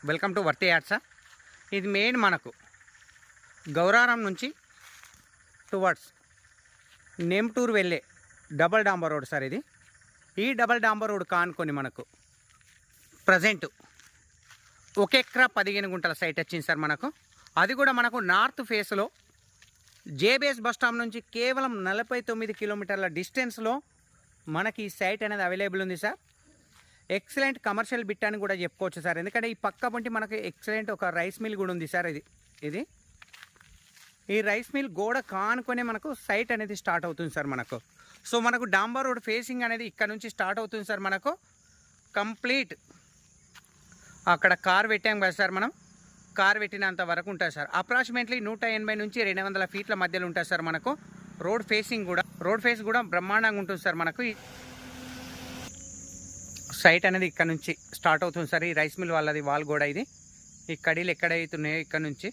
Welcome to వర్తి యాడ్ sir. ఇది మెయిన్ మనకు గౌరారం నుంచి టువర్డ్స్ నేమ్టూర్ వెళ్ళే డబల్ డాంబర్ రోడ్ సార్. ఇది ఈ డబల్ డాంబర్ రోడ్ కానుకొని మనకు ప్రజెంట్ 1 ఎకరా 15 గుంటల సైట్ వచ్చింది సార్ మనకు. అది కూడా మనకు నార్త్ ఫేస్లో జేబీఎస్ బస్ స్టాప్ నుంచి కేవలం 49 కిలోమీటర్ల డిస్టెన్స్లో మనకి ఈ సైట్ అనేది అవైలబుల్ ఉంది సార్. ఎక్సలెంట్ కమర్షియల్ బిట్ అని కూడా చెప్పుకోవచ్చు సార్. ఎందుకంటే ఈ పక్క పొంటి మనకు ఎక్సలెంట్ ఒక రైస్ మిల్ కూడా ఉంది సార్. ఇది ఈ రైస్ మిల్ గోడ కానుకొనే మనకు సైట్ అనేది స్టార్ట్ అవుతుంది సార్ మనకు. సో మనకు డాంబర్ రోడ్ ఫేసింగ్ అనేది ఇక్కడ నుంచి స్టార్ట్ అవుతుంది సార్ మనకు. కంప్లీట్ అక్కడ కార్ పెట్టాం కదా సార్, మనం కార్ పెట్టినంత వరకు ఉంటుంది సార్. అప్రాక్సిమేట్లీ 180 నుంచి 200 ఫీట్ల మధ్యలో ఉంటుంది సార్ మనకు. రోడ్ ఫేస్ కూడా బ్రహ్మాండంగా ఉంటుంది సార్ మనకు. సైట్ అనేది ఇక్కడ నుంచి స్టార్ట్ అవుతుంది సార్. ఈ రైస్ మిల్ వాళ్ళది వాల్ కూడా ఇది. ఈ కడీలు ఎక్కడైతున్నాయో ఇక్కడ నుంచి